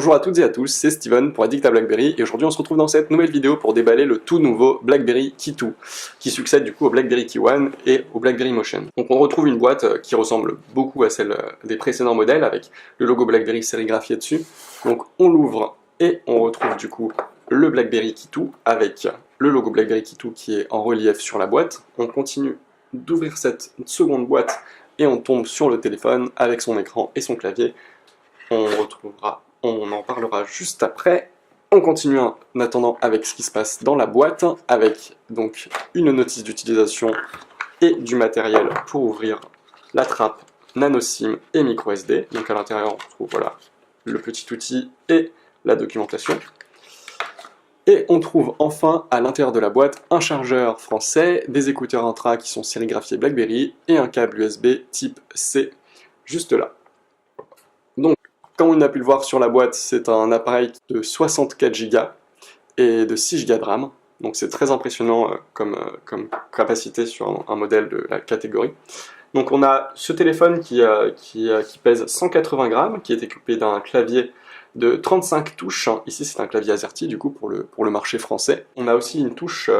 Bonjour à toutes et à tous, c'est Steven pour Addict à BlackBerry et aujourd'hui on se retrouve dans cette nouvelle vidéo pour déballer le tout nouveau BlackBerry Key 2 qui succède du coup au BlackBerry Key 1 et au BlackBerry Motion. Donc on retrouve une boîte qui ressemble beaucoup à celle des précédents modèles avec le logo BlackBerry sérigraphié dessus. Donc on l'ouvre et on retrouve du coup le BlackBerry Key 2 avec le logo BlackBerry Key 2 qui est en relief sur la boîte. On continue d'ouvrir cette seconde boîte et on tombe sur le téléphone avec son écran et son clavier. On en parlera juste après. On continue en attendant avec ce qui se passe dans la boîte, avec donc une notice d'utilisation et du matériel pour ouvrir la trappe nano SIM et micro SD. Donc à l'intérieur on trouve voilà, le petit outil et la documentation. Et on trouve enfin à l'intérieur de la boîte un chargeur français, des écouteurs intra qui sont sérigraphiés BlackBerry et un câble USB type C juste là. Donc, comme on a pu le voir sur la boîte, c'est un appareil de 64 Go et de 6 Go de RAM. Donc c'est très impressionnant comme capacité sur un modèle de la catégorie. Donc on a ce téléphone qui pèse 180 grammes, qui est équipé d'un clavier de 35 touches. Ici c'est un clavier AZERTY du coup pour le marché français. On a aussi une touche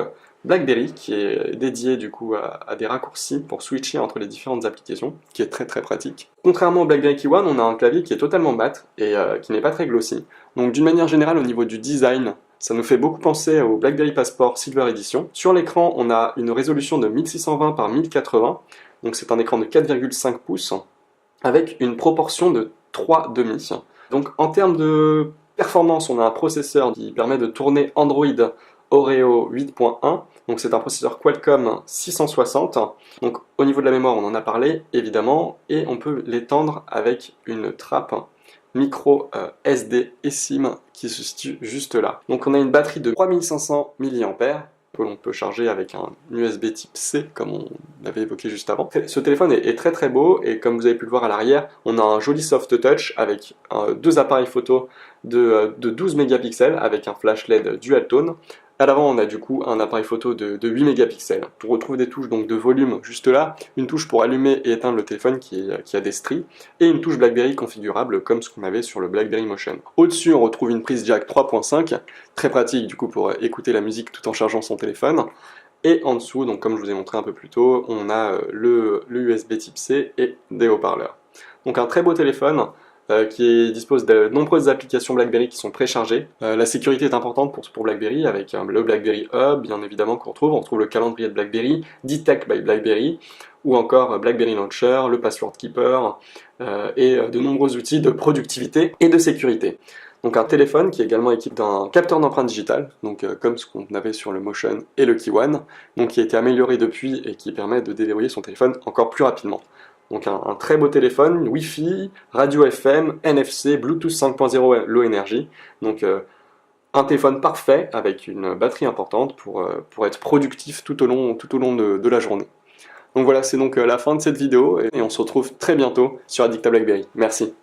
BlackBerry qui est dédiée du coup à des raccourcis pour switcher entre les différentes applications, qui est très pratique. Contrairement au BlackBerry Key 1, on a un clavier qui est totalement mat et qui n'est pas très glossy. Donc d'une manière générale au niveau du design, ça nous fait beaucoup penser au BlackBerry Passport Silver Edition. Sur l'écran, on a une résolution de 1620 par 1080, donc c'est un écran de 4,5 pouces avec une proportion de 3,5. Donc en termes de performance, on a un processeur qui permet de tourner Android Oreo 8.1, donc c'est un processeur Qualcomm 660. Donc au niveau de la mémoire, on en a parlé évidemment, et on peut l'étendre avec une trappe micro SD et SIM qui se situe juste là. Donc on a une batterie de 3500 mAh que l'on peut charger avec un USB type C comme on l'avait évoqué juste avant. Ce téléphone est très beau et comme vous avez pu le voir à l'arrière, on a un joli soft touch avec deux appareils photo de 12 mégapixels avec un flash LED dual tone. À l'avant, on a du coup un appareil photo de 8 mégapixels. On retrouve des touches donc de volume juste là, une touche pour allumer et éteindre le téléphone qui a des stries, et une touche BlackBerry configurable comme ce qu'on avait sur le BlackBerry Motion. Au-dessus, on retrouve une prise jack 3.5, très pratique du coup pour écouter la musique tout en chargeant son téléphone. Et en dessous, donc comme je vous ai montré un peu plus tôt, on a le USB type C et des haut-parleurs. Donc un très beau téléphone. Qui dispose de nombreuses applications BlackBerry qui sont préchargées. La sécurité est importante pour BlackBerry avec le BlackBerry Hub, bien évidemment, qu'on retrouve. On retrouve le calendrier de BlackBerry, Detect by BlackBerry, ou encore BlackBerry Launcher, le Password Keeper, et de nombreux outils de productivité et de sécurité. Donc un téléphone qui est également équipé d'un capteur d'empreinte digitale, donc comme ce qu'on avait sur le Motion et le Key 1, donc qui a été amélioré depuis et qui permet de déverrouiller son téléphone encore plus rapidement. Donc un très beau téléphone, Wi-Fi, radio FM, NFC, Bluetooth 5.0 Low Energy. Donc un téléphone parfait avec une batterie importante pour être productif tout au long de la journée. Donc voilà, c'est donc la fin de cette vidéo et on se retrouve très bientôt sur Addict à BlackBerry. Merci.